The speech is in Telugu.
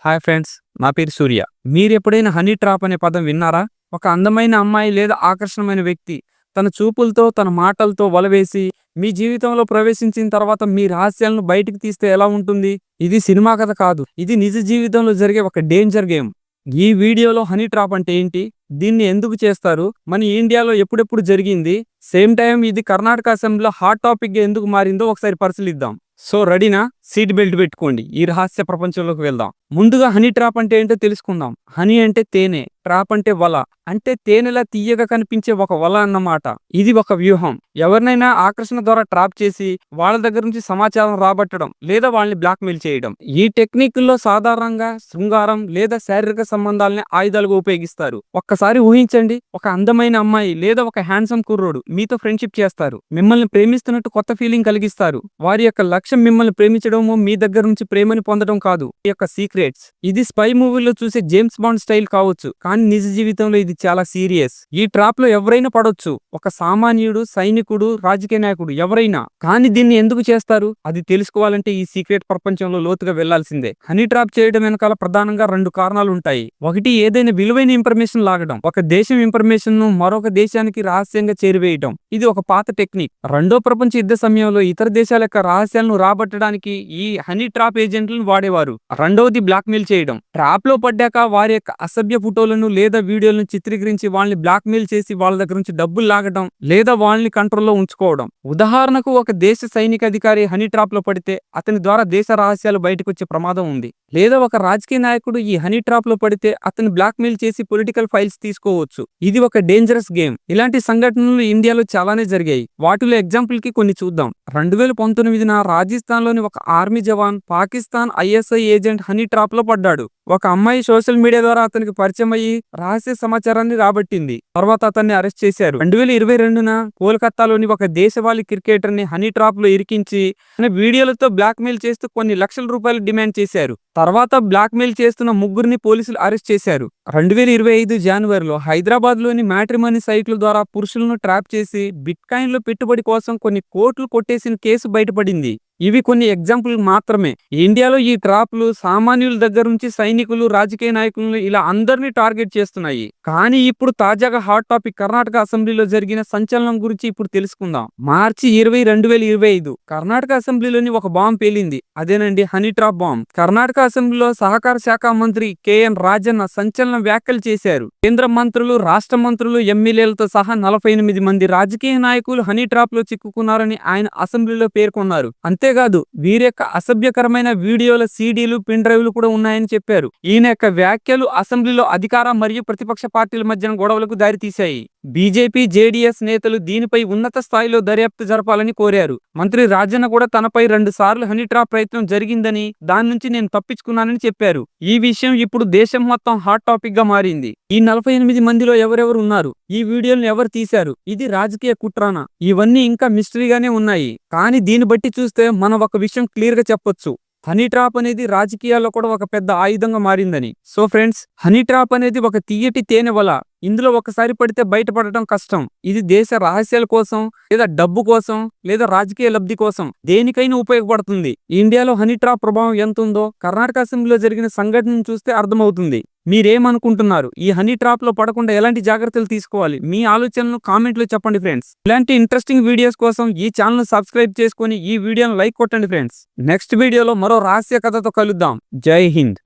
హాయ్ ఫ్రెండ్స్, నా పేరు సూర్య. మీరెప్పుడైనా హనీ ట్రాప్ అనే పదం విన్నారా? ఒక అందమైన అమ్మాయి లేదా ఆకర్షణమైన వ్యక్తి తన చూపులతో, తన మాటలతో వలవేసి మీ జీవితంలో ప్రవేశించిన తర్వాత మీ రహస్యాలను బయటికి తీస్తే ఎలా ఉంటుంది? ఇది సినిమా కథ కాదు. ఇది నిజ జీవితంలో జరిగే ఒక డేంజర్ గేమ్. ఈ వీడియోలో హనీ ట్రాప్ అంటే ఏంటి? దీన్ని ఎందుకు చేస్తారు? మన ఇండియాలో ఎప్పుడెప్పుడు జరిగింది? సేమ్ టైం ఇది కర్ణాటక అసెంబ్లీలో హాట్ టాపిక్ గా ఎందుకు మారిందో ఒకసారి పరిశీలిద్దాం. సో రెడీనా? సీట్ బెల్ట్ పెట్టుకోండి. ఈ రహస్య ప్రపంచంలోకి వెళ్దాం. ముందుగా హనీ ట్రాప్ అంటే ఏంటో తెలుసుకుందాం. హనీ అంటే తేనె, ట్రాప్ అంటే వల. అంటే తేనెలా తీయగా కనిపించే ఒక వల అన్నమాట. ఇది ఒక వ్యూహం. ఎవరినైనా ఆకర్షణ ద్వారా ట్రాప్ చేసి వాళ్ళ దగ్గర నుంచి సమాచారం రాబట్టడం లేదా వాళ్ళని బ్లాక్మెయిల్ చేయడం. ఈ టెక్నిక్లో సాధారణంగా శృంగారం లేదా శారీరక సంబంధాలని ఆయుధాలుగా ఉపయోగిస్తారు. ఒక్కసారి ఊహించండి, ఒక అందమైన అమ్మాయి లేదా ఒక హ్యాండ్సమ్ కుర్రోడు మీతో ఫ్రెండ్షిప్ చేస్తారు. మిమ్మల్ని ప్రేమిస్తున్నట్టు కొత్త ఫీలింగ్ కలిగిస్తారు. వారి యొక్క లక్ష్యం మిమ్మల్ని ప్రేమించడము, మీ దగ్గర నుంచి ప్రేమని పొందడం కాదు. ఈ యొక్క సీక్రెట్స్. ఇది స్పై మూవీలో చూసే జేమ్స్ బాండ్ స్టైల్ కావచ్చు, కానీ నిజ జీవితంలో ఇది చాలా సీరియస్. ఈ ట్రాప్ లో ఎవరైనా పడొచ్చు. ఒక సామాన్యుడు, సైనికుడు, రాజకీయ నాయకుడు, ఎవరైనా. కానీ దీన్ని ఎందుకు చేస్తారు? అది తెలుసుకోవాలంటే ఈ సీక్రెట్ ప్రపంచంలో లోతుగా వెళ్లాల్సిందే. హనీ ట్రాప్ చేయడం వెనకాల ప్రధానంగా 2 కారణాలు ఉంటాయి. ఒకటి, ఏదైనా విలువైన ఇన్ఫర్మేషన్ లాగడం. ఒక దేశం ఇన్ఫర్మేషన్ ను మరొక దేశానికి రహస్యంగా చేరివేయడం. ఇది ఒక పాత టెక్నిక్. రెండో ప్రపంచ యుద్ధ సమయంలో ఇతర దేశాల యొక్క రహస్యాలను రాబట్టడానికి ఈ హనీ ట్రాప్ ఏజెంట్లను వాడేవారు. రెండవది, బ్లాక్మెయిల్ చేయడం. ట్రాప్ లో పడ్డాక వారి యొక్క అసభ్య ఫోటోలను లేదా వీడియోలను చిత్రీకరించి వాళ్ళని బ్లాక్మెయిల్ చేసి వాళ్ళ దగ్గర నుంచి డబ్బులు లాగడం లేదా వాళ్ళని కంట్రోల్లో ఉంచుకోవడం. ఉదాహరణకు, ఒక దేశ సైనిక అధికారి హనీ ట్రాప్ లో పడితే అతని ద్వారా దేశ రహస్యాలు బయటకు వచ్చే ప్రమాదం ఉంది. లేదా ఒక రాజకీయ నాయకుడు ఈ హనీ ట్రాప్ లో పడితే అతను బ్లాక్మెయిల్ చేసి పొలిటికల్ ఫైల్స్ తీసుకోవచ్చు. ఇది ఒక డేంజరస్ గేమ్. ఇలాంటి సంఘటనలు ఇండియాలో చాలానే జరిగాయి. వాటిలో ఎగ్జాంపుల్ కి కొన్ని చూద్దాం. 2019 రాజస్థాన్ లోని ఒక army jawan Pakistan ISI agent honey trap లో పడ్డాడు. ఒక అమ్మాయి సోషల్ మీడియా ద్వారా అతనికి పరిచయం అయ్యి రహస్య సమాచారాన్ని రాబట్టింది. తర్వాత అతన్ని అరెస్ట్ చేశారు. 2022 కోల్కతాలోని ఒక దేశవాళీ క్రికెటర్ ని హనీ ట్రాప్ లో ఇరికించి వీడియోలతో బ్లాక్మెయిల్ చేస్తూ కొన్ని లక్షల రూపాయలు డిమాండ్ చేశారు. తర్వాత బ్లాక్మెయిల్ చేస్తున్న ముగ్గురిని పోలీసులు అరెస్ట్ చేశారు. 2025 జనవరిలో హైదరాబాద్ లోని మ్యాట్రిమోనీ సైట్ల ద్వారా పురుషులను ట్రాప్ చేసి బిట్ కాయిన్ లో పెట్టుబడి కోసం కొన్ని కోట్లు కొట్టేసిన కేసు బయటపడింది. ఇవి కొన్ని ఎగ్జాంపుల్ మాత్రమే. ఇండియాలో ఈ ట్రాప్లు సామాన్యుల దగ్గర నుంచి సైనికులు, రాజకీయ నాయకులను ఇలా అందరినీ టార్గెట్ చేస్తున్నాయి. కానీ ఇప్పుడు తాజాగా హాట్ టాపిక్ కర్ణాటక అసెంబ్లీలో జరిగిన సంచలనం గురించి ఇప్పుడు తెలుసుకుందాం. మార్చి 20, 2025 కర్ణాటక అసెంబ్లీలోని ఒక బాంబు పేలింది. అదేనండి హనీ ట్రాప్ బాంబ్. కర్ణాటక అసెంబ్లీలో సహకార శాఖ మంత్రి KN రాజన్న సంచలన వ్యాఖ్యలు చేశారు. కేంద్ర మంత్రులు, రాష్ట్ర మంత్రులు, ఎమ్మెల్యేలతో సహా 48 మంది రాజకీయ నాయకులు హనీ ట్రాప్ లో చిక్కుకున్నారని ఆయన అసెంబ్లీలో పేర్కొన్నారు. అంతేకాదు, వీరి యొక్క అసభ్యకరమైన వీడియోల CDలు, పిన్ డ్రైవ్లు కూడా ఉన్నాయని చెప్పారు. ఈయన యొక్క వ్యాఖ్యలు అసెంబ్లీలో అధికార మరియు ప్రతిపక్ష పార్టీల మధ్య గొడవలకు దారితీశాయి. బీజేపీ, JDS నేతలు దీనిపై ఉన్నత స్థాయిలో దర్యాప్తు జరపాలని కోరారు. మంత్రి రాజన్న కూడా తనపై 2 సార్లు హనీ ట్రాప్ ప్రయత్నం జరిగిందని, దాని నుంచి నేను తప్పించుకున్నానని చెప్పారు. ఈ విషయం ఇప్పుడు దేశం మొత్తం హాట్ టాపిక్ గా మారింది. ఈ 48 మందిలో ఎవరెవరు ఉన్నారు? ఈ వీడియోలను ఎవరు తీశారు? ఇది రాజకీయ కుట్రానా? ఇవన్నీ ఇంకా మిస్టరీగానే ఉన్నాయి. కానీ దీన్ని బట్టి చూస్తే మనం ఒక విషయం క్లియర్ గా చెప్పొచ్చు. హనీ ట్రాప్ అనేది రాజకీయాల్లో కూడా ఒక పెద్ద ఆయుధంగా మారిందని. సో ఫ్రెండ్స్, హనీ ట్రాప్ అనేది ఒక తీయటి తేనె వల. ఇందులో ఒకసారి పడితే బయటపడటం కష్టం. ఇది దేశ రహస్యాల కోసం లేదా డబ్బు కోసం లేదా రాజకీయ లబ్ధి కోసం దేనికైనా ఉపయోగపడుతుంది. ఇండియాలో హనీ ట్రాప్ ప్రభావం ఎంత ఉందో కర్ణాటక అసెంబ్లీలో జరిగిన సంఘటనను చూస్తే అర్థమవుతుంది. మీరేమనుకుంటున్నారు? ఈ హనీ ట్రాప్ లో పడకుండా ఎలాంటి జాగ్రత్తలు తీసుకోవాలి? మీ ఆలోచనలను కామెంట్ లో చెప్పండి ఫ్రెండ్స్. ఇలాంటి ఇంట్రెస్టింగ్ వీడియోస్ కోసం ఈ ఛానల్ సబ్స్క్రైబ్ చేసుకొని ఈ వీడియోను లైక్ కొట్టండి ఫ్రెండ్స్. నెక్స్ట్ వీడియోలో మరో రహస్య కథతో కలుద్దాం. జై హింద్.